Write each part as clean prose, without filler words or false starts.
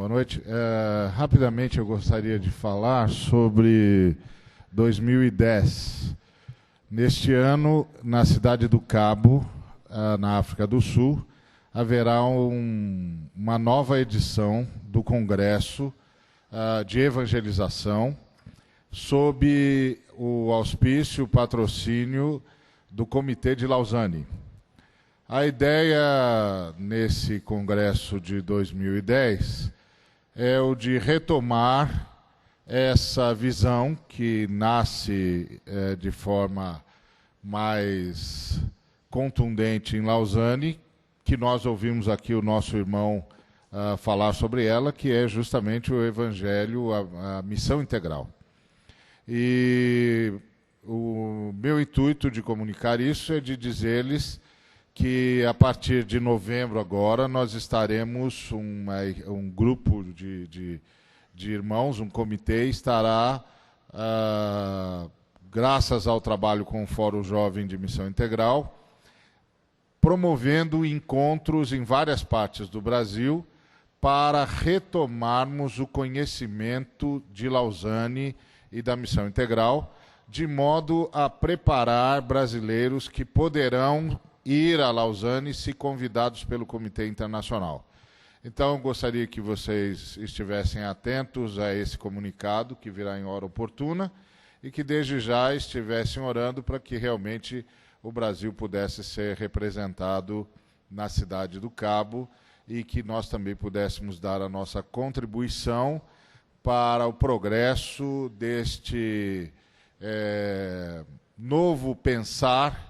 Boa noite. Rapidamente eu gostaria de falar sobre 2010. Neste ano, na cidade do Cabo, na África do Sul, haverá uma nova edição do Congresso de Evangelização, sob o auspício, o patrocínio do Comitê de Lausanne. A ideia nesse Congresso de 2010 é o de retomar essa visão que nasce de forma mais contundente em Lausanne, que nós ouvimos aqui o nosso irmão falar sobre ela, que é justamente o Evangelho, a missão integral. E o meu intuito de comunicar isso é de dizer-lhes que a partir de novembro agora nós estaremos, um grupo de irmãos, um comitê, estará, graças ao trabalho com o Fórum Jovem de Missão Integral, promovendo encontros em várias partes do Brasil para retomarmos o conhecimento de Lausanne e da Missão Integral, de modo a preparar brasileiros que poderão ir a Lausanne se convidados pelo Comitê Internacional. Então, eu gostaria que vocês estivessem atentos a esse comunicado, que virá em hora oportuna, e que desde já estivessem orando para que realmente o Brasil pudesse ser representado na cidade do Cabo e que nós também pudéssemos dar a nossa contribuição para o progresso deste novo pensar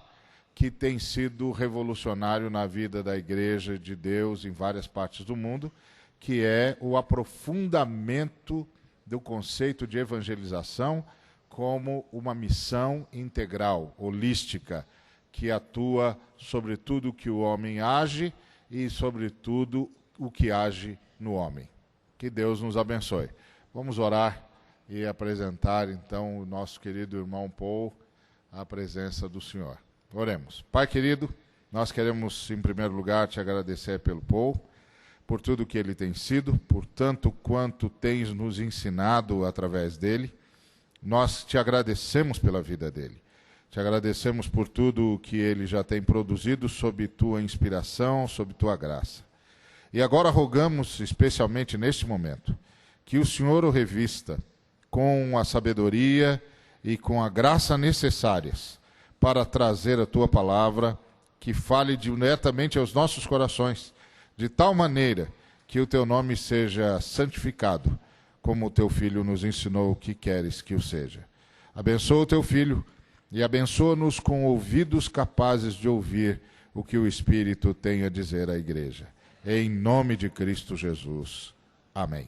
que tem sido revolucionário na vida da Igreja de Deus em várias partes do mundo, que é o aprofundamento do conceito de evangelização como uma missão integral, holística, que atua sobre tudo o que o homem age e sobre tudo o que age no homem. Que Deus nos abençoe. Vamos orar e apresentar, então, o nosso querido irmão Paul à presença do Senhor. Oremos. Pai querido, nós queremos, em primeiro lugar, te agradecer pelo Paul, por tudo que ele tem sido, por tanto quanto tens nos ensinado através dele. Nós te agradecemos pela vida dele. Te agradecemos por tudo que ele já tem produzido sob tua inspiração, sob tua graça. E agora rogamos, especialmente neste momento, que o Senhor o revista com a sabedoria e com a graça necessárias para trazer a tua palavra, que fale diretamente aos nossos corações, de tal maneira que o teu nome seja santificado, como o teu Filho nos ensinou que queres que o seja. Abençoa o teu Filho e abençoa-nos com ouvidos capazes de ouvir o que o Espírito tem a dizer à Igreja. Em nome de Cristo Jesus. Amém.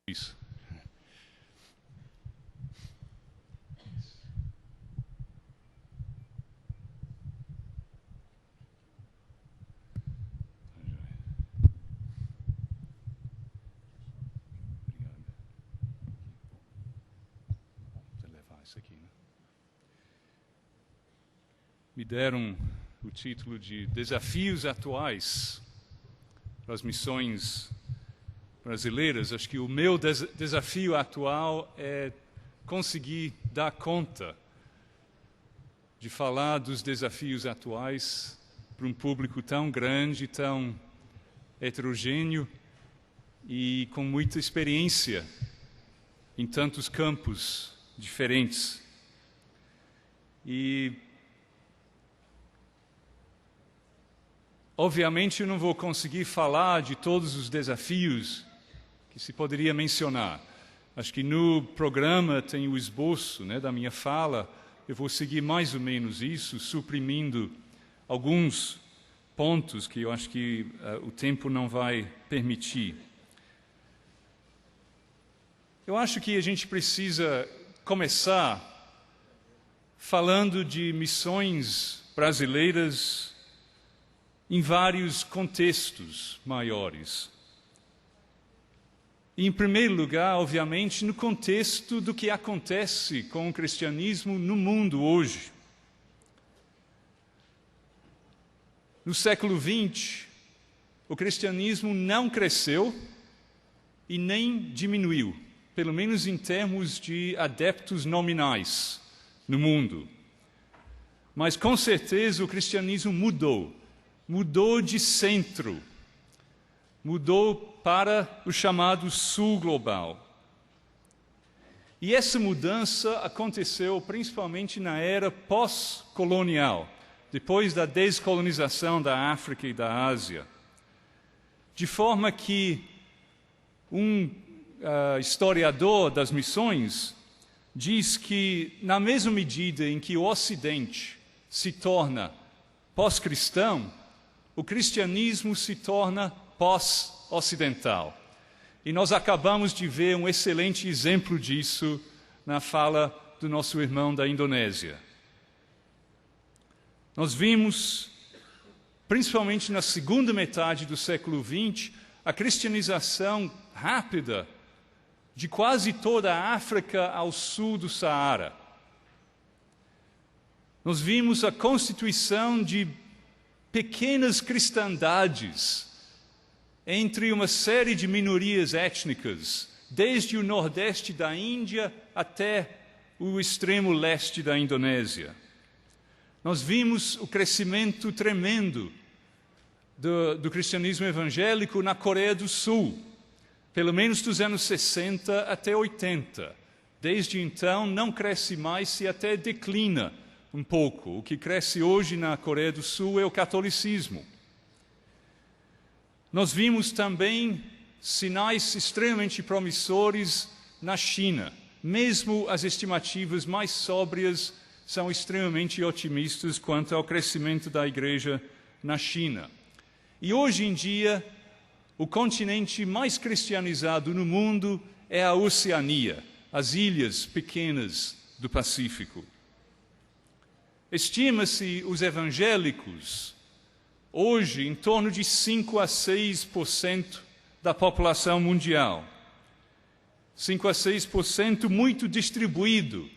Isso. Vou levar isso aqui, né? Me deram o título de Desafios Atuais para as Missões Brasileiras. Acho que o meu desafio atual é conseguir dar conta de falar dos desafios atuais para um público tão grande, tão heterogêneo e com muita experiência em tantos campos diferentes. E, obviamente, eu não vou conseguir falar de todos os desafios que se poderia mencionar. Acho que no programa tem o esboço, né, da minha fala. Eu vou seguir mais ou menos isso, suprimindo alguns pontos que eu acho que o tempo não vai permitir. Eu acho que a gente precisa começar falando de missões brasileiras em vários contextos maiores. E, em primeiro lugar, obviamente, no contexto do que acontece com o cristianismo no mundo hoje. No século XX, o cristianismo não cresceu e nem diminuiu, pelo menos em termos de adeptos nominais no mundo. Mas, com certeza, o cristianismo mudou de centro, mudou para o chamado Sul global. E essa mudança aconteceu principalmente na era pós-colonial, depois da descolonização da África e da Ásia. De forma que um historiador das missões diz que, na mesma medida em que o Ocidente se torna pós-cristão, o cristianismo se torna pós-ocidental. E nós acabamos de ver um excelente exemplo disso na fala do nosso irmão da Indonésia. Nós vimos, principalmente na segunda metade do século XX, a cristianização rápida de quase toda a África ao sul do Saara. Nós vimos a constituição de pequenas cristandades entre uma série de minorias étnicas, desde o nordeste da Índia até o extremo leste da Indonésia. Nós vimos o crescimento tremendo do cristianismo evangélico na Coreia do Sul, pelo menos dos anos 60 até 80. Desde então, não cresce mais e até declina um pouco. O que cresce hoje na Coreia do Sul é o catolicismo. Nós vimos também sinais extremamente promissores na China. Mesmo as estimativas mais sóbrias são extremamente otimistas quanto ao crescimento da igreja na China. E hoje em dia, o continente mais cristianizado no mundo é a Oceania, as ilhas pequenas do Pacífico. Estima-se os evangélicos hoje em torno de 5 a 6% da população mundial. 5 a 6% muito distribuído,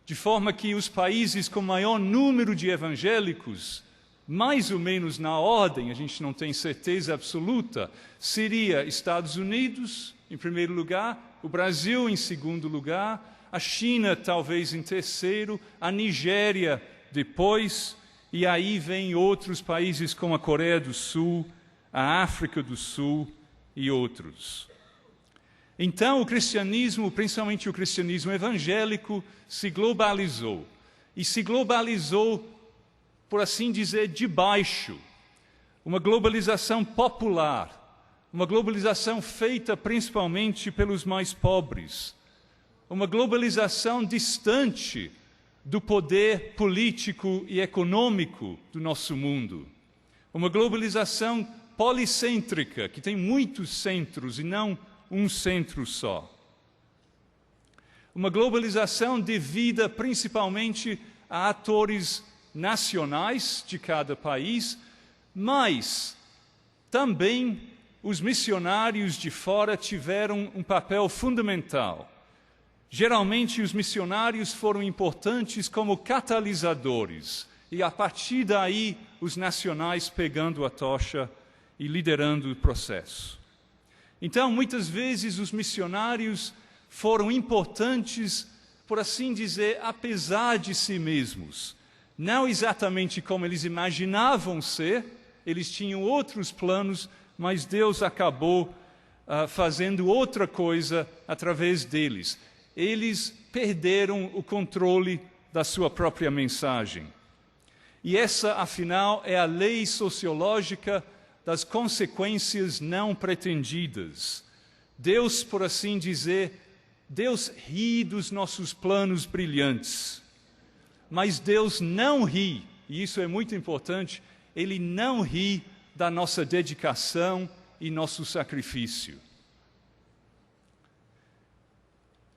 de forma que os países com maior número de evangélicos, mais ou menos na ordem, a gente não tem certeza absoluta, seria Estados Unidos, em primeiro lugar, o Brasil em segundo lugar, a China talvez em terceiro, a Nigéria depois, e aí vem outros países como a Coreia do Sul, a África do Sul e outros. Então o cristianismo, principalmente o cristianismo evangélico, se globalizou. E se globalizou, por assim dizer, de baixo. Uma globalização popular, uma globalização feita principalmente pelos mais pobres. Uma globalização distante do poder político e econômico do nosso mundo. Uma globalização policêntrica, que tem muitos centros e não um centro só. Uma globalização devida principalmente a atores nacionais de cada país, mas também os missionários de fora tiveram um papel fundamental. Geralmente, os missionários foram importantes como catalisadores, e a partir daí, os nacionais pegando a tocha e liderando o processo. Então, muitas vezes, os missionários foram importantes, por assim dizer, apesar de si mesmos. Não exatamente como eles imaginavam ser, eles tinham outros planos, mas Deus acabou fazendo outra coisa através deles. Eles perderam o controle da sua própria mensagem. E essa, afinal, é a lei sociológica das consequências não pretendidas. Deus, por assim dizer, Deus ri dos nossos planos brilhantes. Mas Deus não ri, e isso é muito importante, ele não ri da nossa dedicação e nosso sacrifício.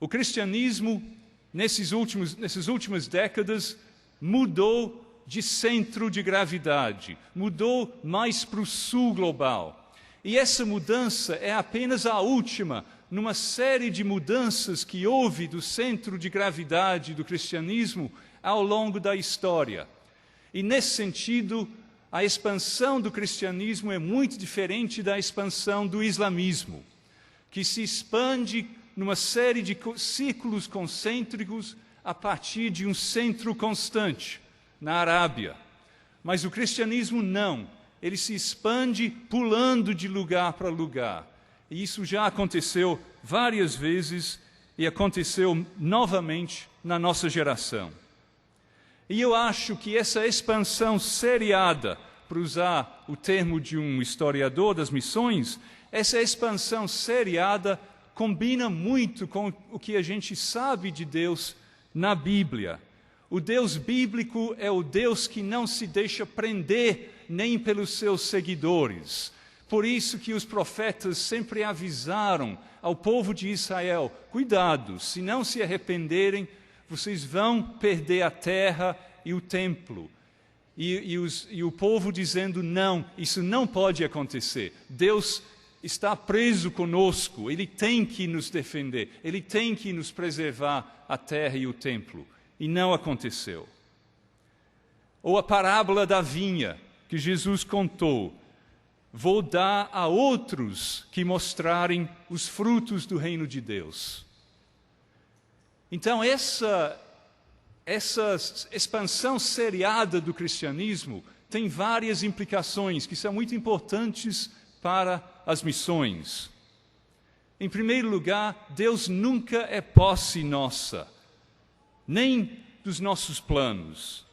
O cristianismo, nessas últimas décadas, mudou de centro de gravidade, mudou mais para o sul global. E essa mudança é apenas a última numa série de mudanças que houve do centro de gravidade do cristianismo ao longo da história. E nesse sentido, a expansão do cristianismo é muito diferente da expansão do islamismo, que se expande numa série de círculos concêntricos a partir de um centro constante, na Arábia. Mas o cristianismo não, ele se expande pulando de lugar para lugar. E isso já aconteceu várias vezes e aconteceu novamente na nossa geração. E eu acho que essa expansão seriada, para usar o termo de um historiador das missões, essa expansão seriada combina muito com o que a gente sabe de Deus na Bíblia. O Deus bíblico é o Deus que não se deixa prender nem pelos seus seguidores. Por isso que os profetas sempre avisaram ao povo de Israel: cuidado, se não se arrependerem, vocês vão perder a terra e o templo. E o povo dizendo: não, isso não pode acontecer. Deus está preso conosco, Ele tem que nos defender, Ele tem que nos preservar a terra e o templo. E não aconteceu. Ou a parábola da vinha, que Jesus contou: vou dar a outros que mostrarem os frutos do reino de Deus. Então, essa expansão seriada do cristianismo tem várias implicações que são muito importantes para as missões. Em primeiro lugar, Deus nunca é posse nossa, nem dos nossos planos.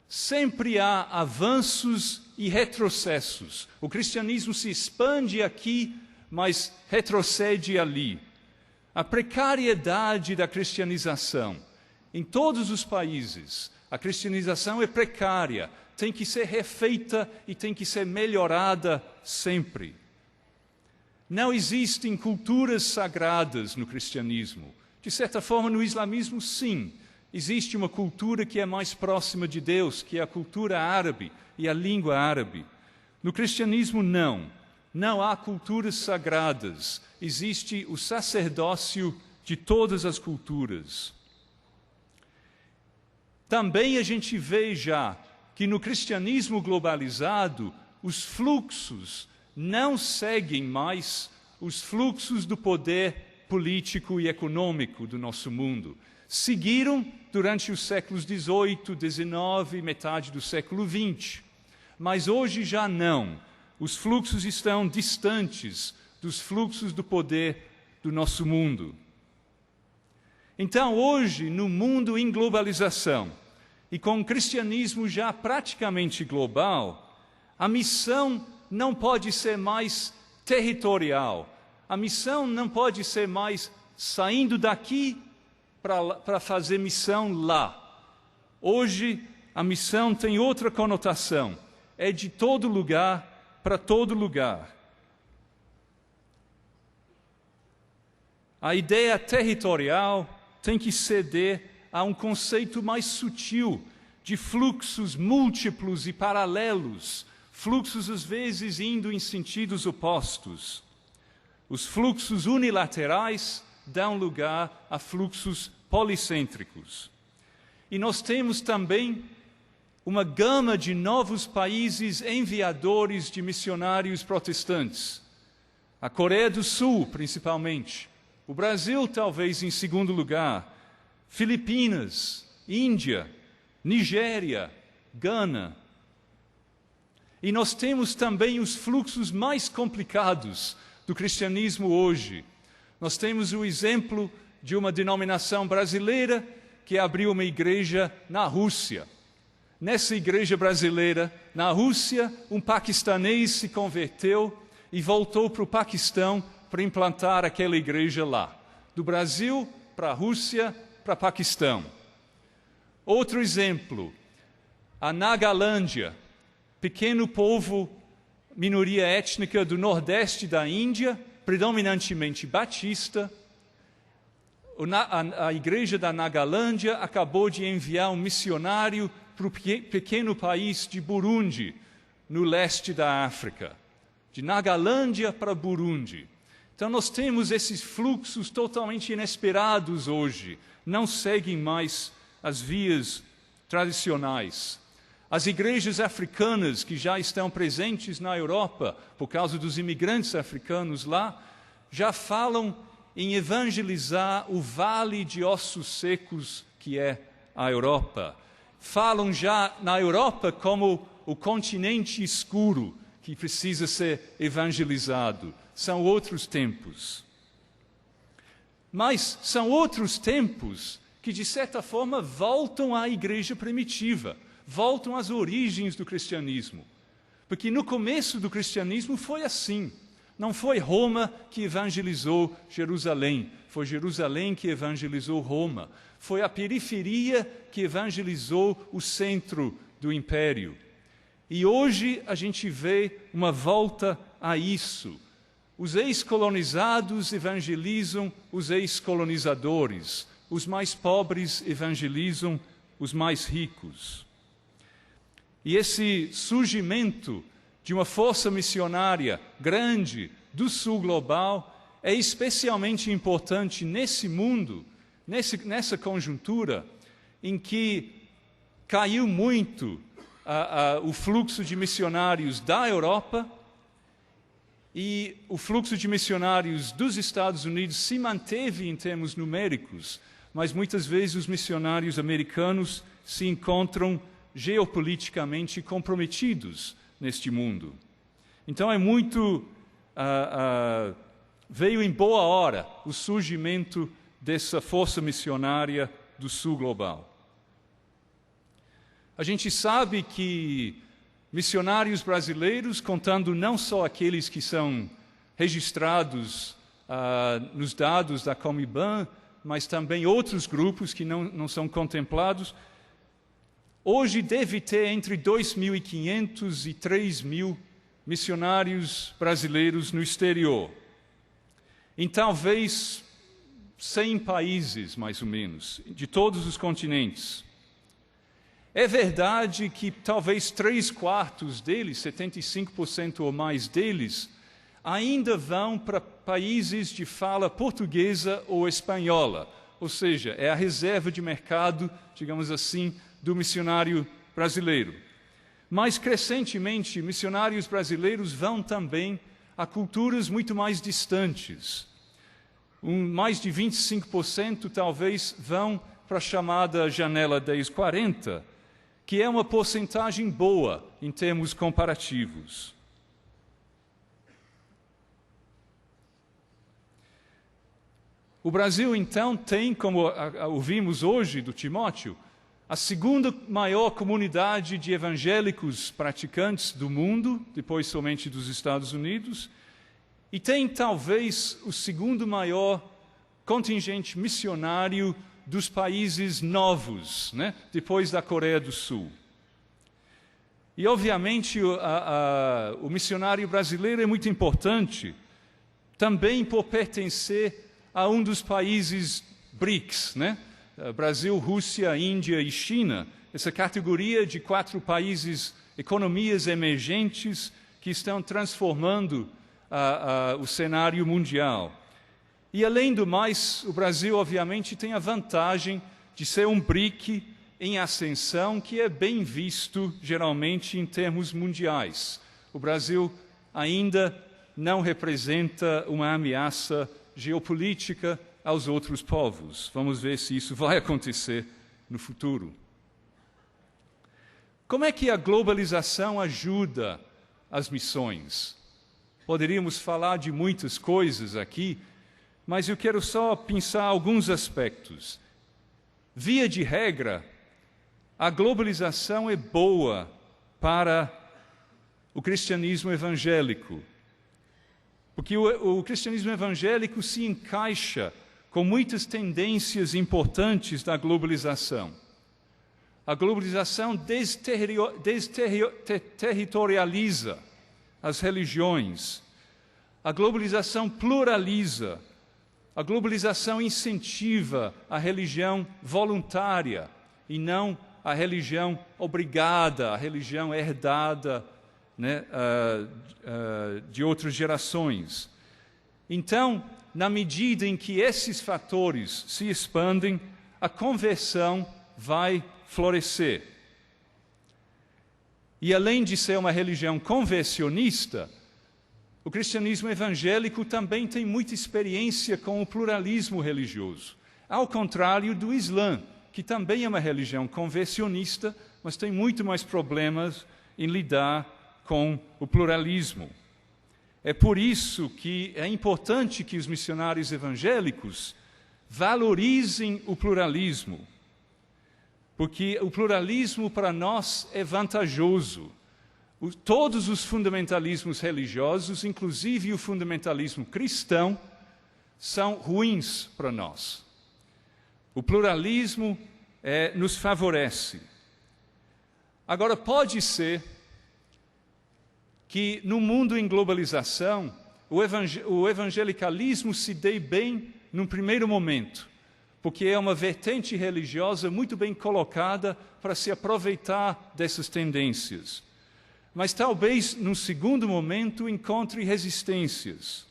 Sempre há avanços e retrocessos. O cristianismo se expande aqui, mas retrocede ali. A precariedade da cristianização. Em todos os países, a cristianização é precária, tem que ser refeita e tem que ser melhorada sempre. Não existem culturas sagradas no cristianismo. De certa forma, no islamismo, sim. Existe uma cultura que é mais próxima de Deus, que é a cultura árabe e a língua árabe. No cristianismo, não. Não há culturas sagradas. Existe o sacerdócio de todas as culturas. Também a gente vê já que no cristianismo globalizado, os fluxos não seguem mais os fluxos do poder político e econômico do nosso mundo. Seguiram durante os séculos XVIII, XIX e metade do século XX. Mas hoje já não. Os fluxos estão distantes dos fluxos do poder do nosso mundo. Então, hoje, no mundo em globalização, e com o cristianismo já praticamente global, a missão não pode ser mais territorial. A missão não pode ser mais saindo daqui para fazer missão lá. Hoje, a missão tem outra conotação. É de todo lugar para todo lugar. A ideia territorial tem que ceder a um conceito mais sutil de fluxos múltiplos e paralelos, fluxos às vezes indo em sentidos opostos. Os fluxos unilaterais dão lugar a fluxos policêntricos. E nós temos também uma gama de novos países enviadores de missionários protestantes. A Coreia do Sul, principalmente. O Brasil, talvez, em segundo lugar. Filipinas, Índia, Nigéria, Gana. E nós temos também os fluxos mais complicados do cristianismo hoje. Nós temos o exemplo de uma denominação brasileira que abriu uma igreja na Rússia. Nessa igreja brasileira, na Rússia, um paquistanês se converteu e voltou para o Paquistão para implantar aquela igreja lá. Do Brasil para a Rússia, para Paquistão. Outro exemplo, a Nagalândia, pequeno povo, minoria étnica do nordeste da Índia, predominantemente batista. A igreja da Nagalândia acabou de enviar um missionário para o pequeno país de Burundi, no leste da África, de Nagalândia para Burundi. Então nós temos esses fluxos totalmente inesperados hoje, não seguem mais as vias tradicionais. As igrejas africanas que já estão presentes na Europa, por causa dos imigrantes africanos lá, já falam em evangelizar o vale de ossos secos que é a Europa. Falam já na Europa como o continente escuro que precisa ser evangelizado. São outros tempos. Mas são outros tempos que, de certa forma, voltam à igreja primitiva, voltam às origens do cristianismo. Porque no começo do cristianismo foi assim. Não foi Roma que evangelizou Jerusalém, foi Jerusalém que evangelizou Roma. Foi a periferia que evangelizou o centro do império. E hoje a gente vê uma volta a isso. Os ex-colonizados evangelizam os ex-colonizadores. Os mais pobres evangelizam os mais ricos. E esse surgimento de uma força missionária grande do sul global é especialmente importante nesse mundo, nessa conjuntura em que caiu muito o fluxo de missionários da Europa e o fluxo de missionários dos Estados Unidos se manteve em termos numéricos, mas muitas vezes os missionários americanos se encontram geopoliticamente comprometidos neste mundo. Então é muito... veio em boa hora o surgimento dessa força missionária do sul global. A gente sabe que missionários brasileiros, contando não só aqueles que são registrados nos dados da Comiban, mas também outros grupos que não são contemplados, hoje deve ter entre 2.500 e 3.000 missionários brasileiros no exterior, em talvez 100 países, mais ou menos, de todos os continentes. É verdade que talvez 3/4 deles, 75% ou mais deles, ainda vão para países de fala portuguesa ou espanhola, ou seja, é a reserva de mercado, digamos assim, do missionário brasileiro. Mas, crescentemente, missionários brasileiros vão também a culturas muito mais distantes. Mais de 25% talvez vão para a chamada janela 10-40, que é uma porcentagem boa em termos comparativos. O Brasil, então, tem, como ouvimos hoje do Timóteo, a segunda maior comunidade de evangélicos praticantes do mundo, depois somente dos Estados Unidos, e tem talvez o segundo maior contingente missionário dos países novos, né? Depois da Coreia do Sul. E, obviamente, o missionário brasileiro é muito importante, também por pertencer a um dos países BRICS, né? Brasil, Rússia, Índia e China, essa categoria de 4 países, economias emergentes, que estão transformando o cenário mundial. E, além do mais, o Brasil, obviamente, tem a vantagem de ser um BRIC em ascensão, que é bem visto, geralmente, em termos mundiais. O Brasil ainda não representa uma ameaça geopolítica aos outros povos. Vamos ver se isso vai acontecer no futuro. Como é que a globalização ajuda as missões? Poderíamos falar de muitas coisas aqui, mas eu quero só pensar alguns aspectos. Via de regra, a globalização é boa para o cristianismo evangélico, porque o cristianismo evangélico se encaixa com muitas tendências importantes da globalização. A globalização desterritorializa as religiões. A globalização pluraliza. A globalização incentiva a religião voluntária e não a religião obrigada, a religião herdada, né, de outras gerações. Então, na medida em que esses fatores se expandem, a conversão vai florescer. E além de ser uma religião conversionista, o cristianismo evangélico também tem muita experiência com o pluralismo religioso, ao contrário do Islã, que também é uma religião conversionista, mas tem muito mais problemas em lidar com o pluralismo. É por isso que é importante que os missionários evangélicos valorizem o pluralismo, porque o pluralismo para nós é vantajoso. Todos os fundamentalismos religiosos, inclusive o fundamentalismo cristão, são ruins para nós. O pluralismo nos favorece. Agora, pode ser que no mundo em globalização, o evangelicalismo se dê bem num primeiro momento, porque é uma vertente religiosa muito bem colocada para se aproveitar dessas tendências. Mas talvez, num segundo momento, encontre resistências.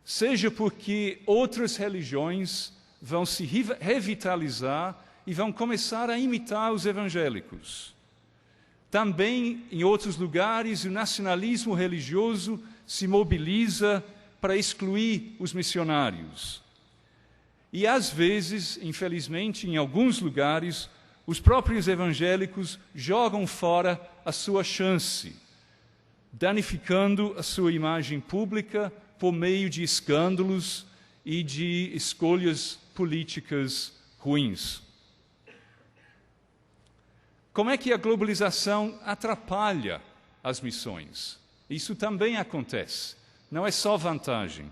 Seja porque outras religiões vão se revitalizar e vão começar a imitar os evangélicos. Também, em outros lugares, o nacionalismo religioso se mobiliza para excluir os missionários. E, às vezes, infelizmente, em alguns lugares, os próprios evangélicos jogam fora a sua chance, danificando a sua imagem pública por meio de escândalos e de escolhas políticas ruins. Como é que a globalização atrapalha as missões? Isso também acontece, não é só vantagem.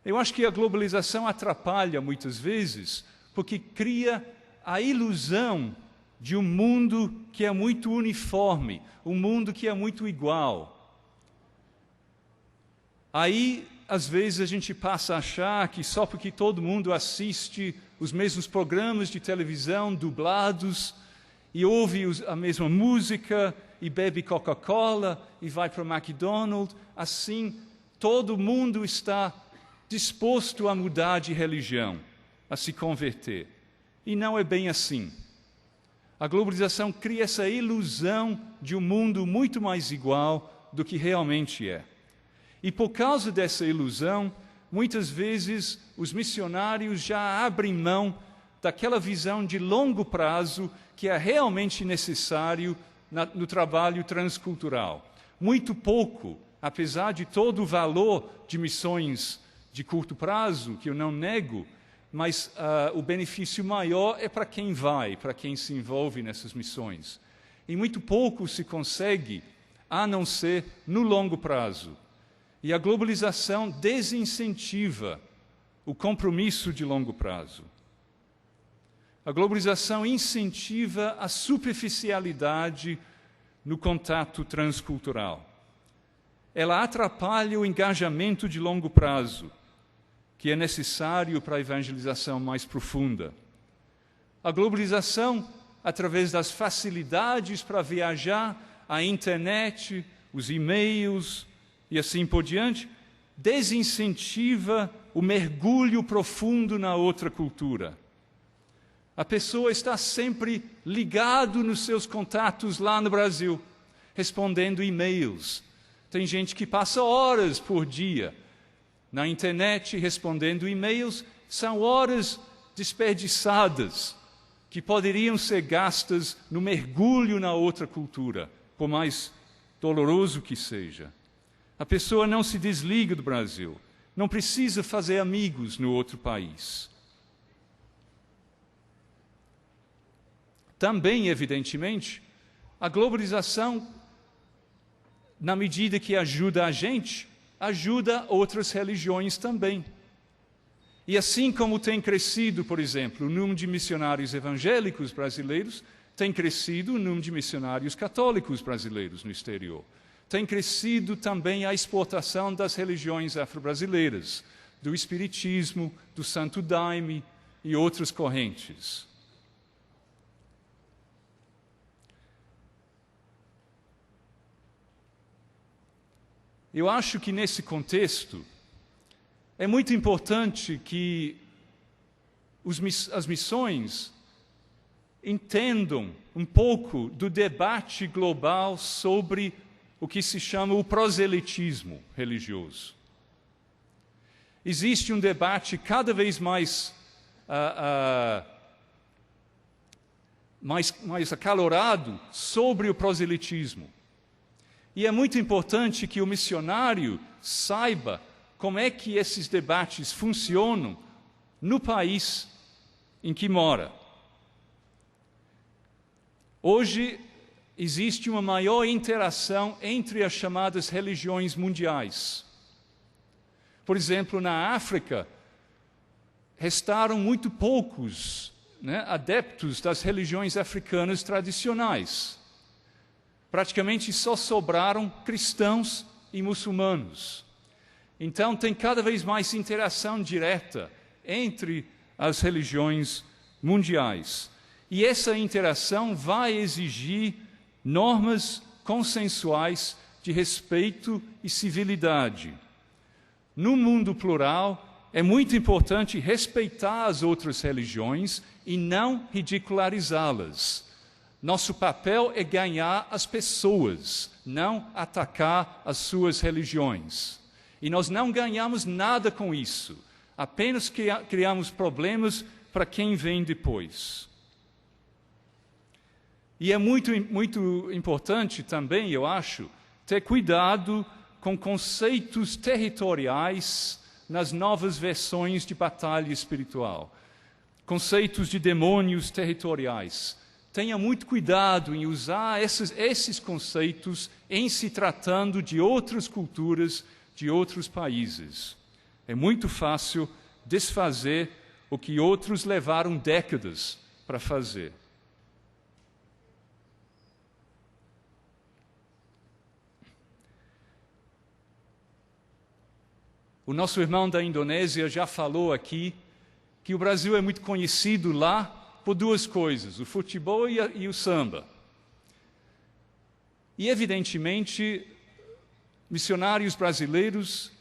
Eu acho que a globalização atrapalha muitas vezes porque cria a ilusão de um mundo que é muito uniforme, um mundo que é muito igual. Aí, às vezes, a gente passa a achar que só porque todo mundo assiste os mesmos programas de televisão dublados e ouve a mesma música e bebe Coca-Cola e vai para o McDonald's, assim todo mundo está disposto a mudar de religião, a se converter. E não é bem assim. A globalização cria essa ilusão de um mundo muito mais igual do que realmente é. E por causa dessa ilusão, muitas vezes os missionários já abrem mão daquela visão de longo prazo que é realmente necessário no trabalho transcultural. Muito pouco, apesar de todo o valor de missões de curto prazo, que eu não nego, mas o benefício maior é para quem vai, para quem se envolve nessas missões. E muito pouco se consegue, a não ser no longo prazo. E a globalização desincentiva o compromisso de longo prazo. A globalização incentiva a superficialidade no contato transcultural. Ela atrapalha o engajamento de longo prazo, que é necessário para a evangelização mais profunda. A globalização, através das facilidades para viajar, a internet, os e-mails e assim por diante, desincentiva o mergulho profundo na outra cultura. A pessoa está sempre ligado nos seus contatos lá no Brasil, respondendo e-mails. Tem gente que passa horas por dia na internet respondendo e-mails, são horas desperdiçadas que poderiam ser gastas no mergulho na outra cultura, por mais doloroso que seja. A pessoa não se desliga do Brasil, não precisa fazer amigos no outro país. Também, evidentemente, a globalização, na medida que ajuda a gente, ajuda outras religiões também. E assim como tem crescido, por exemplo, o número de missionários evangélicos brasileiros, tem crescido o número de missionários católicos brasileiros no exterior. Tem crescido também a exportação das religiões afro-brasileiras, do espiritismo, do Santo Daime e outras correntes. Eu acho que nesse contexto é muito importante que as missões entendam um pouco do debate global sobre o que se chama o proselitismo religioso. Existe um debate cada vez mais acalorado sobre o proselitismo. E é muito importante que o missionário saiba como é que esses debates funcionam no país em que mora. Hoje existe uma maior interação entre as chamadas religiões mundiais. Por exemplo, na África, restaram muito poucos adeptos das religiões africanas tradicionais. Praticamente só sobraram cristãos e muçulmanos. Então, tem cada vez mais interação direta entre as religiões mundiais. E essa interação vai exigir normas consensuais de respeito e civilidade. No mundo plural, é muito importante respeitar as outras religiões e não ridicularizá-las. Nosso papel é ganhar as pessoas, não atacar as suas religiões. E nós não ganhamos nada com isso, apenas criamos problemas para quem vem depois. E é muito importante também, eu acho, ter cuidado com conceitos territoriais nas novas versões de batalha espiritual. Conceitos de demônios territoriais. Tenha muito cuidado em usar esses conceitos em se tratando de outras culturas, de outros países. É muito fácil desfazer o que outros levaram décadas para fazer. O nosso irmão da Indonésia já falou aqui que o Brasil é muito conhecido lá por duas coisas, o futebol e o samba. E, evidentemente, missionários brasileiros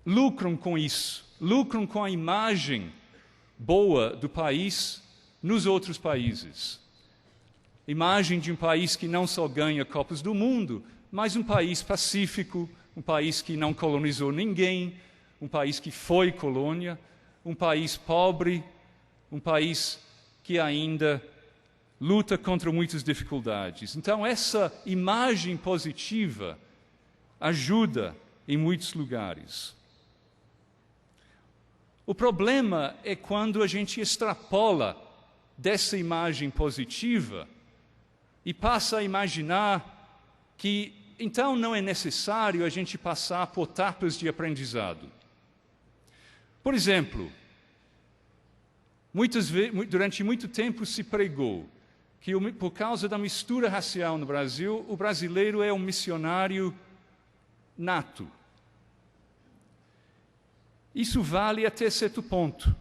lucram com isso, lucram com a imagem boa do país nos outros países. Imagem de um país que não só ganha Copas do Mundo, mas um país pacífico, um país que não colonizou ninguém, um país que foi colônia, um país pobre, um país que ainda luta contra muitas dificuldades. Então, essa imagem positiva ajuda em muitos lugares. O problema é quando a gente extrapola dessa imagem positiva e passa a imaginar que, então, não é necessário a gente passar por etapas de aprendizado. Por exemplo, durante muito tempo se pregou que, por causa da mistura racial no Brasil, o brasileiro é um missionário nato. Isso vale até certo ponto.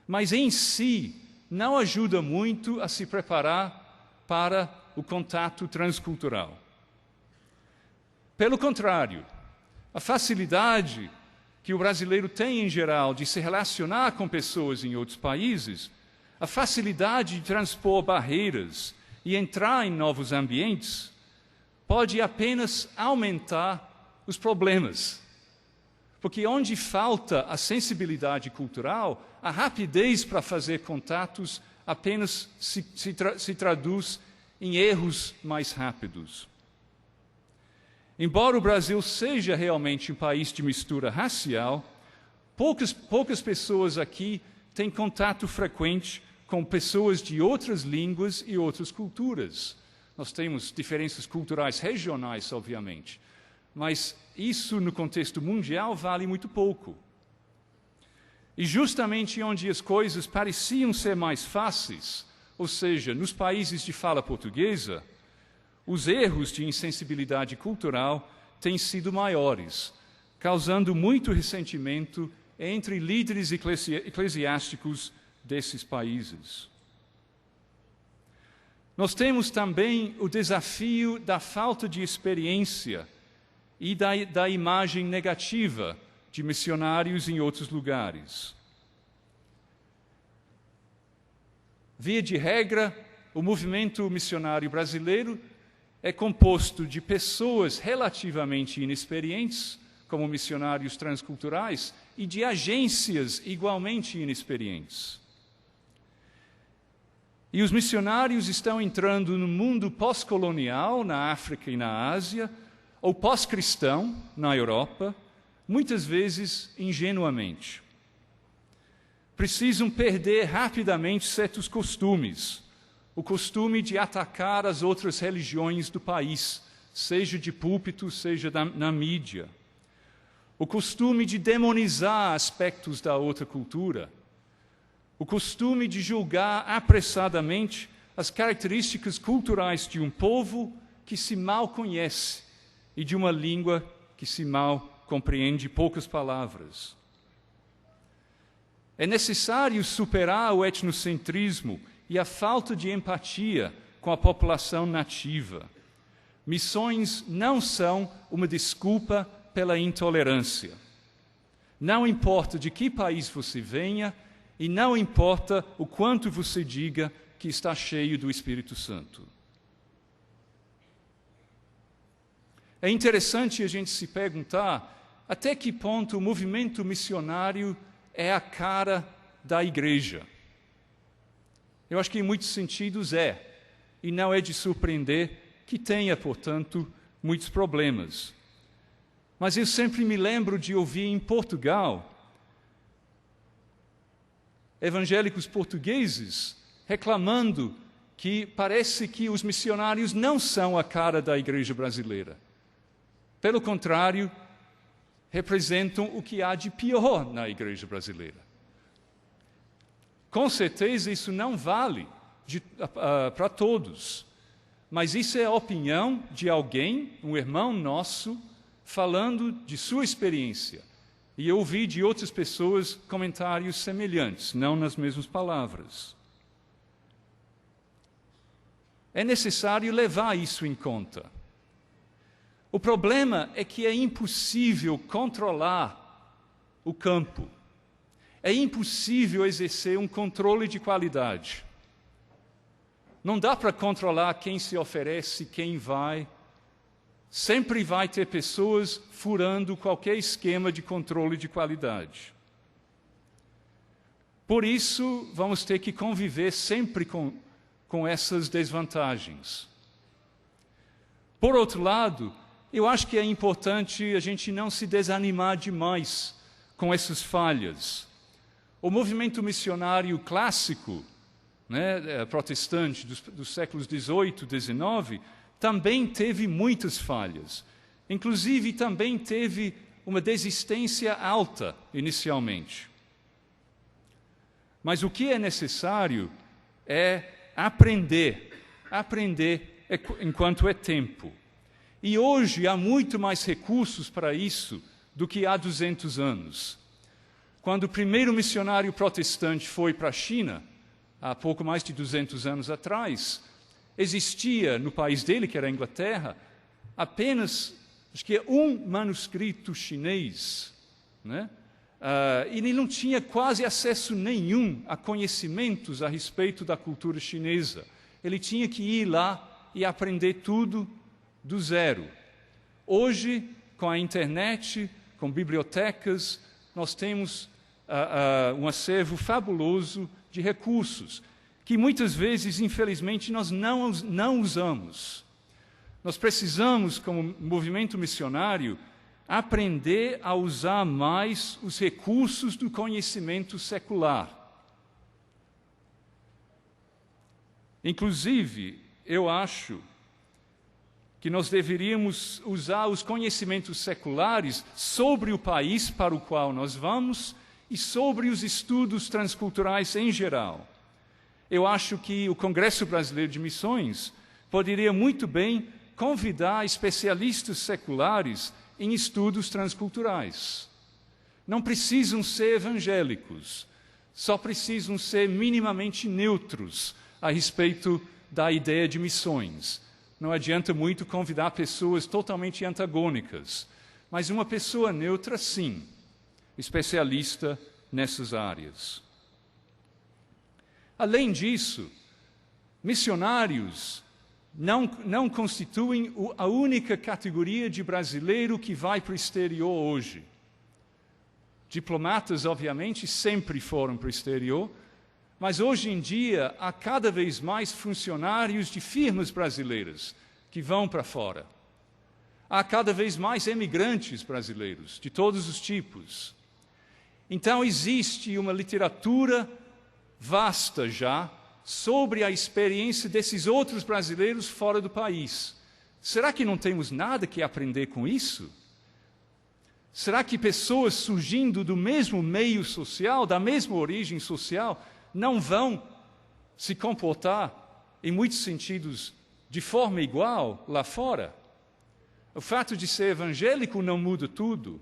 Mas, em si, não ajuda muito a se preparar para o contato transcultural. Pelo contrário, a facilidade que o brasileiro tem, em geral, de se relacionar com pessoas em outros países, a facilidade de transpor barreiras e entrar em novos ambientes, pode apenas aumentar os problemas. Porque onde falta a sensibilidade cultural, a rapidez para fazer contatos apenas se traduz em erros mais rápidos. Embora o Brasil seja realmente um país de mistura racial, poucas pessoas aqui têm contato frequente com pessoas de outras línguas e outras culturas. Nós temos diferenças culturais regionais, obviamente, mas isso, no contexto mundial, vale muito pouco. E justamente onde as coisas pareciam ser mais fáceis, ou seja, nos países de fala portuguesa, os erros de insensibilidade cultural têm sido maiores, causando muito ressentimento entre líderes eclesiásticos desses países. Nós temos também o desafio da falta de experiência e da imagem negativa de missionários em outros lugares. Via de regra, o movimento missionário brasileiro é composto de pessoas relativamente inexperientes, como missionários transculturais, e de agências igualmente inexperientes. E os missionários estão entrando no mundo pós-colonial, na África e na Ásia, ou pós-cristão, na Europa, muitas vezes ingenuamente. Precisam perder rapidamente certos costumes, o costume de atacar as outras religiões do país, seja de púlpito, seja na mídia. O costume de demonizar aspectos da outra cultura. O costume de julgar apressadamente as características culturais de um povo que se mal conhece e de uma língua que se mal compreende poucas palavras. É necessário superar o etnocentrismo e a falta de empatia com a população nativa. Missões não são uma desculpa pela intolerância. Não importa de que país você venha e não importa o quanto você diga que está cheio do Espírito Santo. É interessante a gente se perguntar até que ponto o movimento missionário é a cara da igreja. Eu acho que em muitos sentidos é, e não é de surpreender que tenha, portanto, muitos problemas. Mas eu sempre me lembro de ouvir em Portugal evangélicos portugueses reclamando que parece que os missionários não são a cara da igreja brasileira. Pelo contrário, representam o que há de pior na igreja brasileira. Com certeza isso não vale para todos, mas isso é a opinião de alguém, um irmão nosso, falando de sua experiência. E eu ouvi de outras pessoas comentários semelhantes, não nas mesmas palavras. É necessário levar isso em conta. O problema é que é impossível controlar o campo. É impossível exercer um controle de qualidade. Não dá para controlar quem se oferece, quem vai. Sempre vai ter pessoas furando qualquer esquema de controle de qualidade. Por isso, vamos ter que conviver sempre com essas desvantagens. Por outro lado, eu acho que é importante a gente não se desanimar demais com essas falhas. O movimento missionário clássico, protestante dos séculos XVIII, XIX, também teve muitas falhas. Inclusive, também teve uma desistência alta inicialmente. Mas o que é necessário é aprender enquanto é tempo. E hoje há muito mais recursos para isso do que há 200 anos. Quando o primeiro missionário protestante foi para a China, há pouco mais de 200 anos atrás, existia no país dele, que era a Inglaterra, apenas, acho que um manuscrito chinês, e ele não tinha quase acesso nenhum a conhecimentos a respeito da cultura chinesa. Ele tinha que ir lá e aprender tudo do zero. Hoje, com a internet, com bibliotecas, nós temos um acervo fabuloso de recursos, que muitas vezes, infelizmente, nós não usamos. Nós precisamos, como movimento missionário, aprender a usar mais os recursos do conhecimento secular. Inclusive, eu acho que nós deveríamos usar os conhecimentos seculares sobre o país para o qual nós vamos e sobre os estudos transculturais em geral. Eu acho que o Congresso Brasileiro de Missões poderia muito bem convidar especialistas seculares em estudos transculturais. Não precisam ser evangélicos, só precisam ser minimamente neutros a respeito da ideia de missões. Não adianta muito convidar pessoas totalmente antagônicas, mas uma pessoa neutra, sim, especialista nessas áreas. Além disso, missionários não constituem a única categoria de brasileiro que vai para o exterior hoje. Diplomatas, obviamente, sempre foram para o exterior, mas hoje em dia há cada vez mais funcionários de firmas brasileiras que vão para fora. Há cada vez mais emigrantes brasileiros, de todos os tipos. Então existe uma literatura vasta já sobre a experiência desses outros brasileiros fora do país. Será que não temos nada que aprender com isso? Será que pessoas surgindo do mesmo meio social, da mesma origem social, não vão se comportar, em muitos sentidos, de forma igual lá fora? O fato de ser evangélico não muda tudo.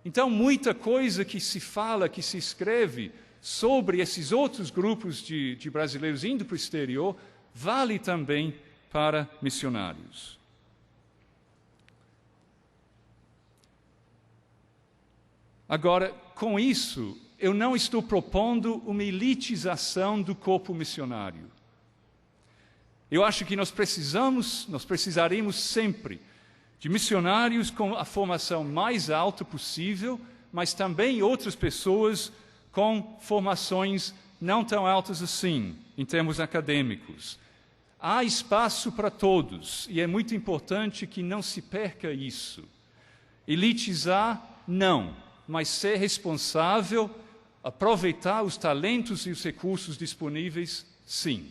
Então, muita coisa que se fala, que se escreve sobre esses outros grupos de brasileiros indo para o exterior, vale também para missionários. Agora, com isso, eu não estou propondo uma elitização do corpo missionário. Eu acho que nós precisaremos sempre de missionários com a formação mais alta possível, mas também outras pessoas com formações não tão altas assim, em termos acadêmicos. Há espaço para todos, e é muito importante que não se perca isso. Elitizar, não, mas ser responsável, aproveitar os talentos e os recursos disponíveis, sim.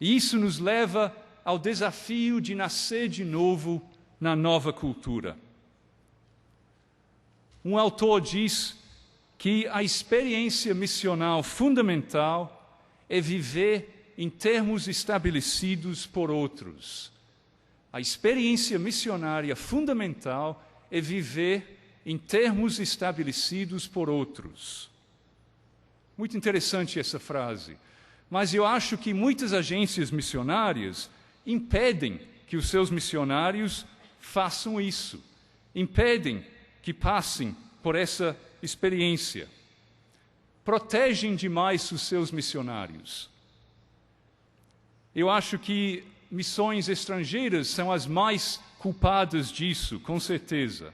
E isso nos leva ao desafio de nascer de novo na nova cultura. Um autor diz que a experiência missional fundamental é viver em termos estabelecidos por outros. A experiência missionária fundamental é viver em termos estabelecidos por outros. Muito interessante essa frase, mas eu acho que muitas agências missionárias impedem que os seus missionários façam isso, impedem que passem por essa experiência. Protegem demais os seus missionários. Eu acho que missões estrangeiras são as mais culpadas disso, com certeza.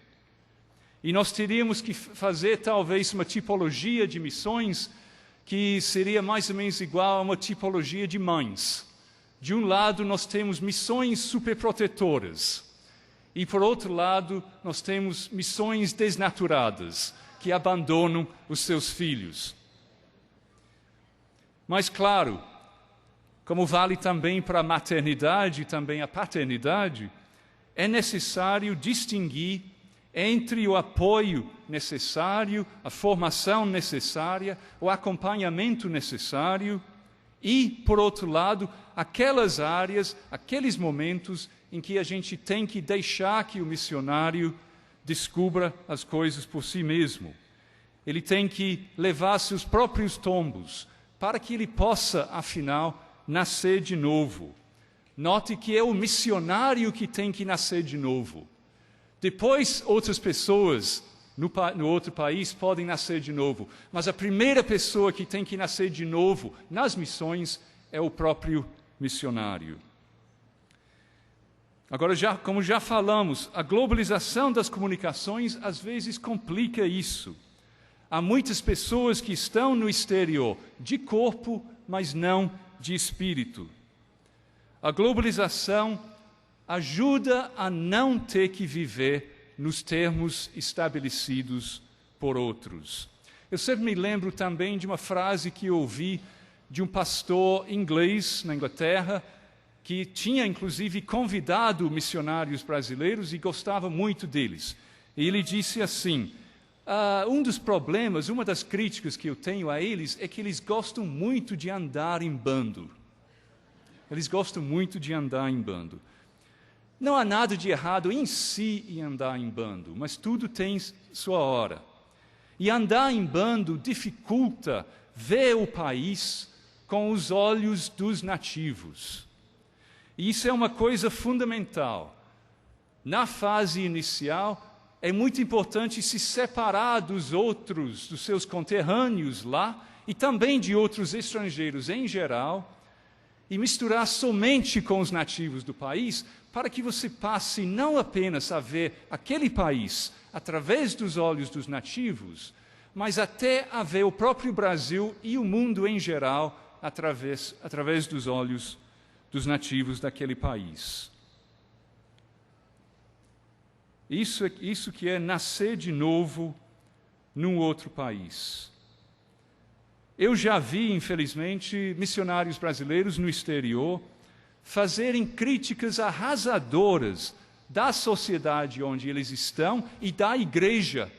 E nós teríamos que fazer talvez uma tipologia de missões que seria mais ou menos igual a uma tipologia de mães. De um lado, nós temos missões superprotetoras. E, por outro lado, nós temos missões desnaturadas, que abandonam os seus filhos. Mas, claro, como vale também para a maternidade e também a paternidade, é necessário distinguir entre o apoio necessário, a formação necessária, o acompanhamento necessário e, por outro lado, aquelas áreas, aqueles momentos em que a gente tem que deixar que o missionário descubra as coisas por si mesmo. Ele tem que levar seus próprios tombos para que ele possa, afinal, nascer de novo. Note que é o missionário que tem que nascer de novo. Depois, outras pessoas no outro país podem nascer de novo, mas a primeira pessoa que tem que nascer de novo nas missões é o próprio missionário. Agora, como já falamos, a globalização das comunicações às vezes complica isso. Há muitas pessoas que estão no exterior, de corpo, mas não de espírito. A globalização ajuda a não ter que viver nos termos estabelecidos por outros. Eu sempre me lembro também de uma frase que eu ouvi de um pastor inglês na Inglaterra, que tinha inclusive convidado missionários brasileiros e gostava muito deles. E ele disse assim: Um dos problemas, uma das críticas que eu tenho a eles é que eles gostam muito de andar em bando. Eles gostam muito de andar em bando. Não há nada de errado em si em andar em bando, mas tudo tem sua hora. E andar em bando dificulta ver o país com os olhos dos nativos. E isso é uma coisa fundamental. Na fase inicial, é muito importante se separar dos outros, dos seus conterrâneos lá, e também de outros estrangeiros em geral, e misturar somente com os nativos do país, para que você passe não apenas a ver aquele país através dos olhos dos nativos, mas até a ver o próprio Brasil e o mundo em geral através dos olhos dos nativos daquele país. Isso que é nascer de novo num outro país. Eu já vi, infelizmente, missionários brasileiros no exterior fazerem críticas arrasadoras da sociedade onde eles estão e da igreja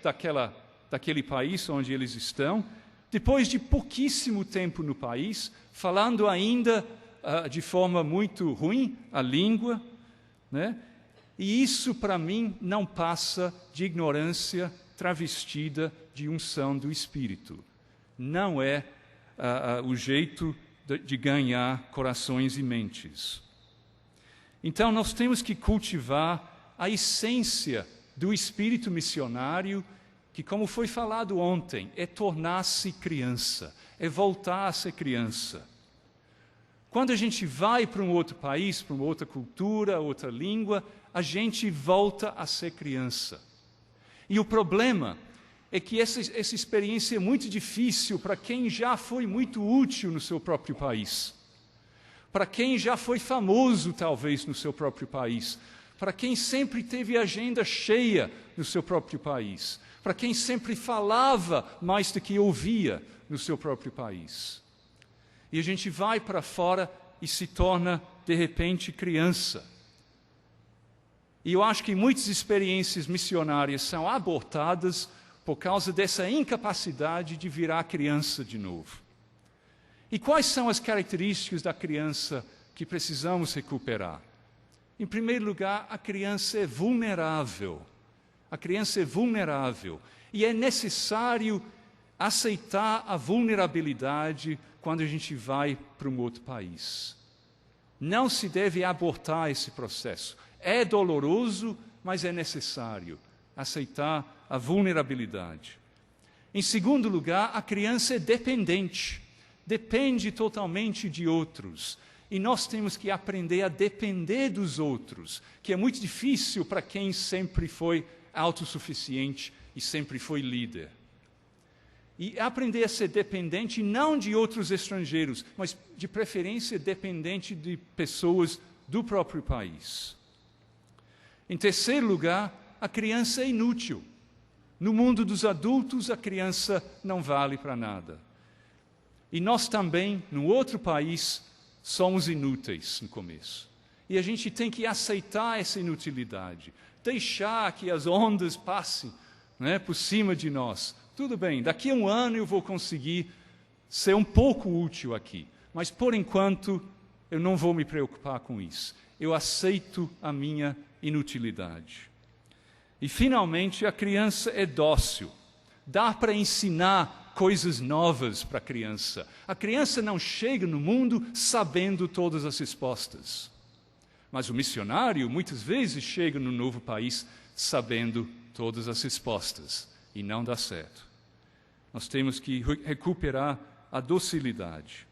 daquele país onde eles estão, depois de pouquíssimo tempo no país, falando ainda de forma muito ruim a língua, né? E isso, para mim, não passa de ignorância travestida de unção do Espírito. Não é o jeito de ganhar corações e mentes. Então, nós temos que cultivar a essência do espírito missionário, que, como foi falado ontem, é tornar-se criança, é voltar a ser criança. Quando a gente vai para um outro país, para uma outra cultura, outra língua, a gente volta a ser criança. E o problema é que essa experiência é muito difícil para quem já foi muito útil no seu próprio país, para quem já foi famoso, talvez, no seu próprio país, para quem sempre teve agenda cheia no seu próprio país, para quem sempre falava mais do que ouvia no seu próprio país. E a gente vai para fora e se torna, de repente, criança. E eu acho que muitas experiências missionárias são abortadas por causa dessa incapacidade de virar criança de novo. E quais são as características da criança que precisamos recuperar? Em primeiro lugar, a criança é vulnerável. A criança é vulnerável. E é necessário aceitar a vulnerabilidade quando a gente vai para um outro país. Não se deve abortar esse processo. É doloroso, mas é necessário aceitar a vulnerabilidade. Em segundo lugar, a criança é dependente. Depende totalmente de outros. E nós temos que aprender a depender dos outros, que é muito difícil para quem sempre foi autossuficiente e sempre foi líder. E aprender a ser dependente não de outros estrangeiros, mas de preferência dependente de pessoas do próprio país. Em terceiro lugar, a criança é inútil. No mundo dos adultos, a criança não vale para nada. E nós também, no outro país, somos inúteis no começo. E a gente tem que aceitar essa inutilidade, deixar que as ondas passem, né, por cima de nós. Tudo bem, daqui a um ano eu vou conseguir ser um pouco útil aqui, mas por enquanto eu não vou me preocupar com isso. Eu aceito a minha inutilidade. E finalmente a criança é dócil. Dá para ensinar coisas novas para a criança. A criança não chega no mundo sabendo todas as respostas. Mas o missionário muitas vezes chega no novo país sabendo todas as respostas. E não dá certo. Nós temos que recuperar a docilidade.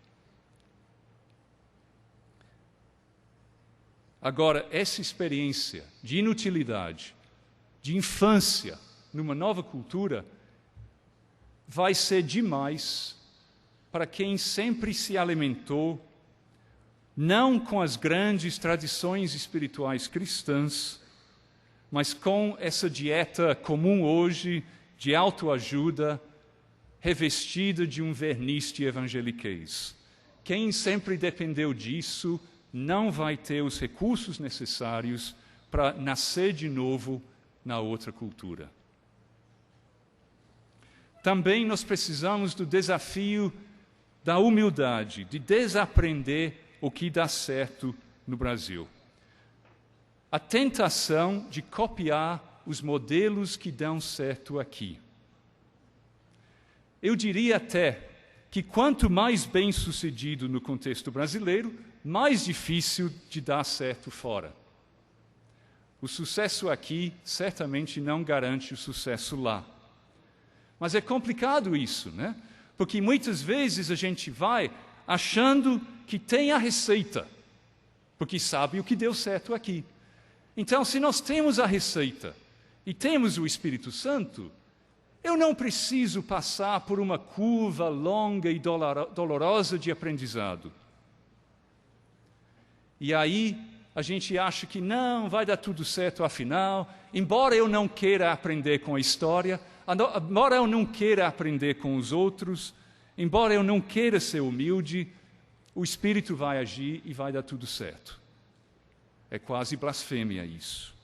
Agora, essa experiência de inutilidade, de infância, numa nova cultura, vai ser demais para quem sempre se alimentou, não com as grandes tradições espirituais cristãs, mas com essa dieta comum hoje de autoajuda, revestida de um verniz de evangeliquez. Quem sempre dependeu disso não vai ter os recursos necessários para nascer de novo na outra cultura. também nós precisamos do desafio da humildade, de desaprender o que dá certo no Brasil. A tentação de copiar os modelos que dão certo aqui. Eu diria até que quanto mais bem-sucedido no contexto brasileiro, mais difícil de dar certo fora. O sucesso aqui certamente não garante o sucesso lá. Mas é complicado isso, né? Porque muitas vezes a gente vai achando que tem a receita, porque sabe o que deu certo aqui. Então, se nós temos a receita e temos o Espírito Santo, eu não preciso passar por uma curva longa e dolorosa de aprendizado. E aí a gente acha que não, vai dar tudo certo afinal, embora eu não queira aprender com a história, embora eu não queira aprender com os outros, embora eu não queira ser humilde, o Espírito vai agir e vai dar tudo certo. É quase blasfêmia isso.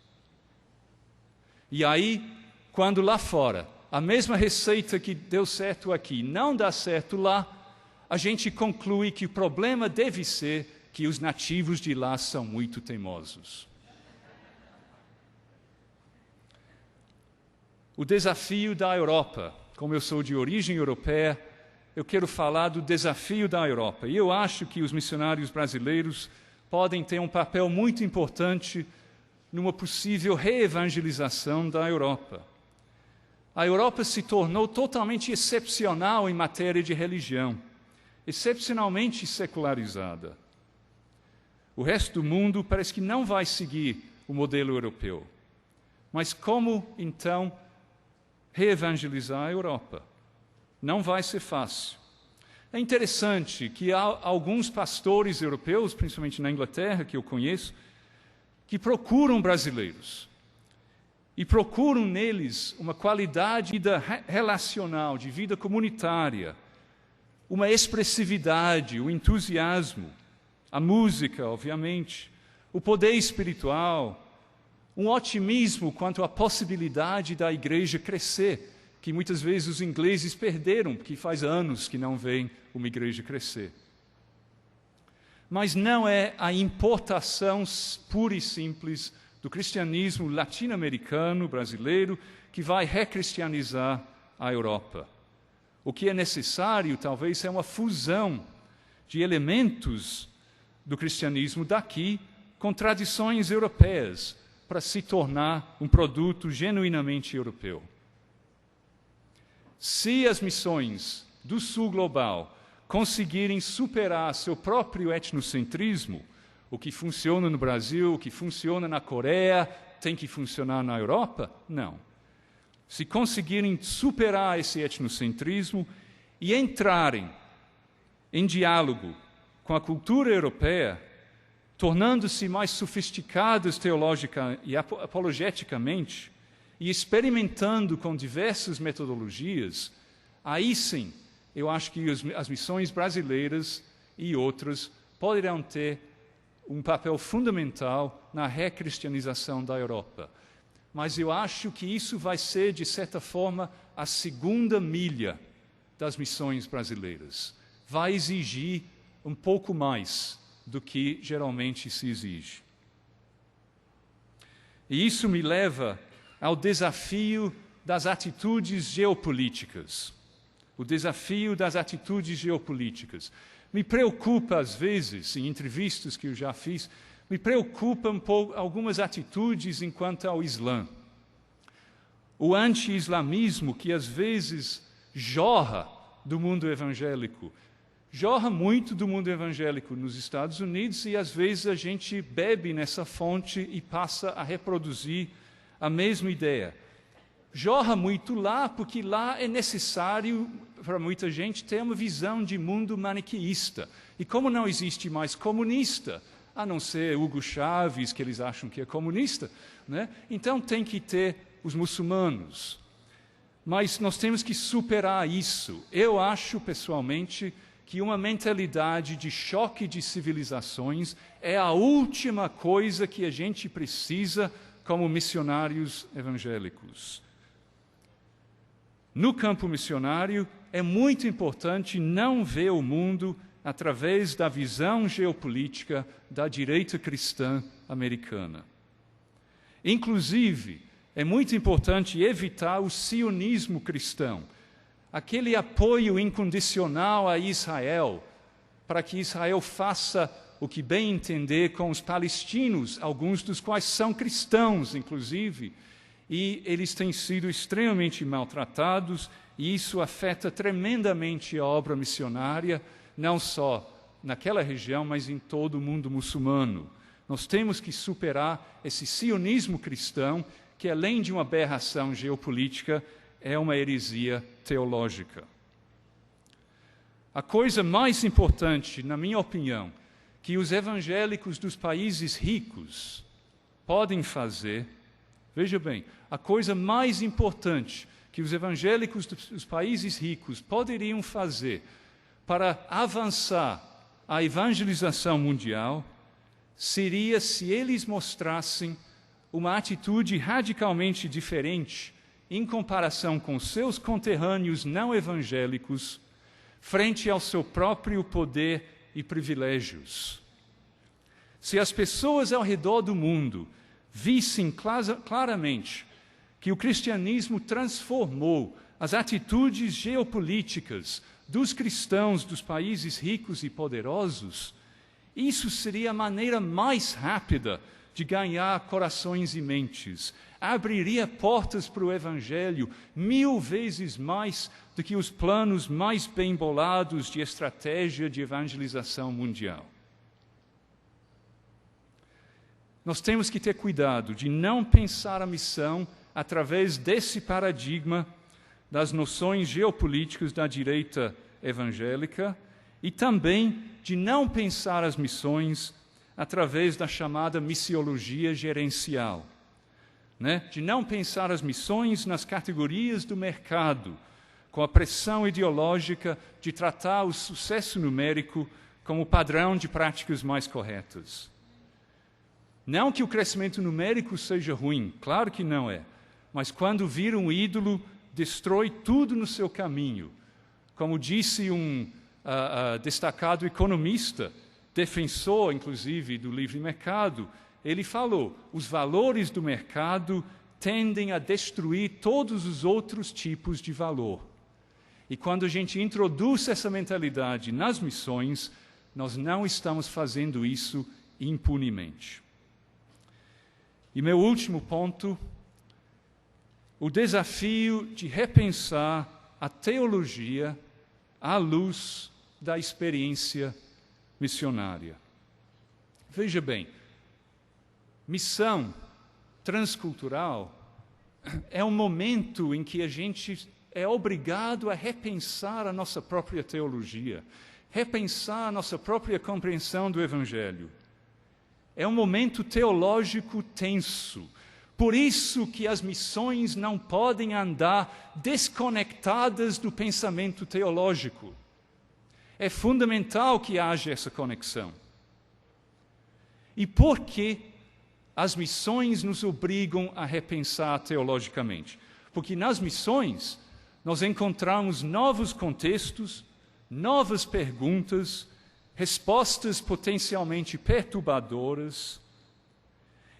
E aí, quando lá fora, a mesma receita que deu certo aqui não dá certo lá, a gente conclui que o problema deve ser que os nativos de lá são muito teimosos. O desafio da Europa, como eu sou de origem europeia, eu quero falar do desafio da Europa. E eu acho que os missionários brasileiros podem ter um papel muito importante numa possível reevangelização da Europa. A Europa se tornou totalmente excepcional em matéria de religião, excepcionalmente secularizada. O resto do mundo parece que não vai seguir o modelo europeu. Mas como, então, reevangelizar a Europa? Não vai ser fácil. É interessante que há alguns pastores europeus, principalmente na Inglaterra, que eu conheço, que procuram brasileiros e procuram neles uma qualidade de vida relacional, de vida comunitária, uma expressividade, o entusiasmo, a música, obviamente, o poder espiritual, um otimismo quanto à possibilidade da igreja crescer, que muitas vezes os ingleses perderam, porque faz anos que não veem uma igreja crescer. Mas não é a importação pura e simples do cristianismo latino-americano, brasileiro, que vai recristianizar a Europa. O que é necessário, talvez, é uma fusão de elementos do cristianismo daqui com tradições europeias, para se tornar um produto genuinamente europeu. Se as missões do Sul Global conseguirem superar seu próprio etnocentrismo, o que funciona no Brasil, o que funciona na Coreia, tem que funcionar na Europa? Não. Se conseguirem superar esse etnocentrismo e entrarem em diálogo com a cultura europeia, tornando-se mais sofisticadas teológica e apologeticamente, e experimentando com diversas metodologias, aí sim, eu acho que as missões brasileiras e outras poderão ter um papel fundamental na recristianização da Europa. Mas eu acho que isso vai ser, de certa forma, a segunda milha das missões brasileiras. Vai exigir um pouco mais do que geralmente se exige. E isso me leva ao desafio das atitudes geopolíticas. O desafio das atitudes geopolíticas. Me preocupa, às vezes, em entrevistas que eu já fiz, me preocupa um pouco algumas atitudes enquanto ao Islã. O anti-islamismo que, às vezes, jorra do mundo evangélico. Jorra muito do mundo evangélico nos Estados Unidos e, às vezes, a gente bebe nessa fonte e passa a reproduzir a mesma ideia. Jorra muito lá, porque lá é necessário, para muita gente, ter uma visão de mundo maniqueísta. E como não existe mais comunista, a não ser Hugo Chávez, que eles acham que é comunista, né? Então tem que ter os muçulmanos. Mas nós temos que superar isso. Eu acho, pessoalmente, que uma mentalidade de choque de civilizações é a última coisa que a gente precisa como missionários evangélicos. No campo missionário, é muito importante não ver o mundo através da visão geopolítica da direita cristã americana. Inclusive, é muito importante evitar o sionismo cristão, aquele apoio incondicional a Israel, para que Israel faça o que bem entender com os palestinos, alguns dos quais são cristãos, inclusive, e eles têm sido extremamente maltratados, e isso afeta tremendamente a obra missionária, não só naquela região, mas em todo o mundo muçulmano. Nós temos que superar esse sionismo cristão, que além de uma aberração geopolítica, é uma heresia teológica. A coisa mais importante, na minha opinião, que os evangélicos dos países ricos podem fazer, veja bem, a coisa mais importante que os evangélicos dos países ricos poderiam fazer para avançar a evangelização mundial seria se eles mostrassem uma atitude radicalmente diferente em comparação com seus conterrâneos não evangélicos frente ao seu próprio poder e privilégios. Se as pessoas ao redor do mundo vissem claramente que o cristianismo transformou as atitudes geopolíticas dos cristãos dos países ricos e poderosos, isso seria a maneira mais rápida de ganhar corações e mentes. Abriria portas para o Evangelho 1000 vezes mais do que os planos mais bem bolados de estratégia de evangelização mundial. Nós temos que ter cuidado de não pensar a missão através desse paradigma das noções geopolíticas da direita evangélica e também de não pensar as missões através da chamada missiologia gerencial, de não pensar as missões nas categorias do mercado, com a pressão ideológica de tratar o sucesso numérico como padrão de práticas mais corretas. Não que o crescimento numérico seja ruim, claro que não é, mas quando vira um ídolo, destrói tudo no seu caminho. Como disse um destacado economista, defensor, inclusive, do livre mercado, ele falou: os valores do mercado tendem a destruir todos os outros tipos de valor. E quando a gente introduz essa mentalidade nas missões, nós não estamos fazendo isso impunemente. E meu último ponto, o desafio de repensar a teologia à luz da experiência missionária. Veja bem, missão transcultural é um momento em que a gente é obrigado a repensar a nossa própria teologia, repensar a nossa própria compreensão do Evangelho. É um momento teológico tenso. Por isso que as missões não podem andar desconectadas do pensamento teológico. É fundamental que haja essa conexão. E por que as missões nos obrigam a repensar teologicamente? Porque nas missões nós encontramos novos contextos, novas perguntas, respostas potencialmente perturbadoras.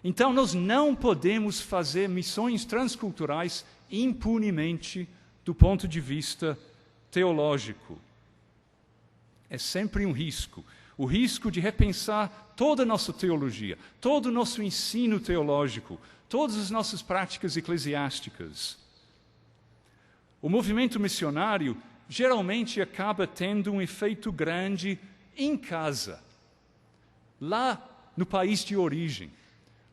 Então, nós não podemos fazer missões transculturais impunemente do ponto de vista teológico. É sempre um risco. O risco de repensar toda a nossa teologia, todo o nosso ensino teológico, todas as nossas práticas eclesiásticas. O movimento missionário geralmente acaba tendo um efeito grande em casa, lá no país de origem.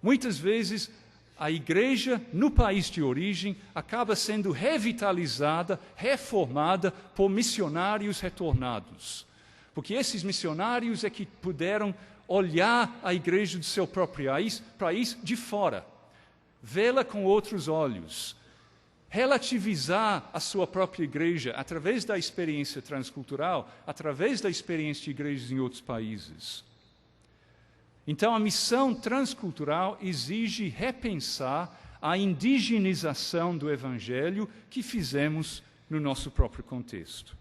Muitas vezes, a igreja no país de origem acaba sendo revitalizada, reformada por missionários retornados. Porque esses missionários é que puderam olhar a igreja do seu próprio país de fora, vê-la com outros olhos, relativizar a sua própria igreja através da experiência transcultural, através da experiência de igrejas em outros países. Então, a missão transcultural exige repensar a indigenização do Evangelho que fizemos no nosso próprio contexto.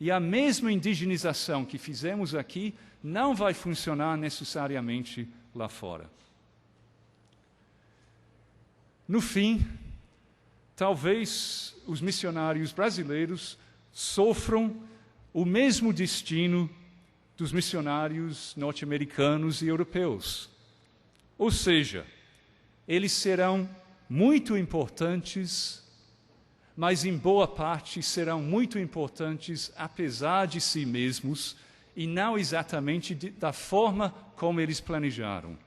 E a mesma indigenização que fizemos aqui não vai funcionar necessariamente lá fora. No fim, talvez os missionários brasileiros sofram o mesmo destino dos missionários norte-americanos e europeus. Ou seja, eles serão muito importantes, mas em boa parte serão muito importantes apesar de si mesmos e não exatamente da forma como eles planejaram.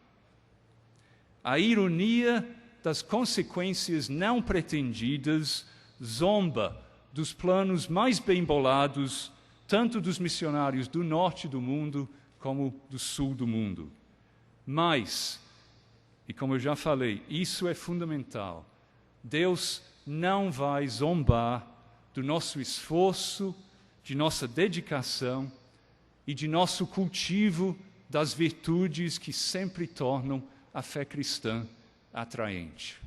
A ironia das consequências não pretendidas zomba dos planos mais bem bolados, tanto dos missionários do norte do mundo como do sul do mundo. Mas, e como eu já falei, isso é fundamental. Deus não vai zombar do nosso esforço, de nossa dedicação e de nosso cultivo das virtudes que sempre tornam a fé cristã atraente.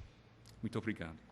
Muito obrigado.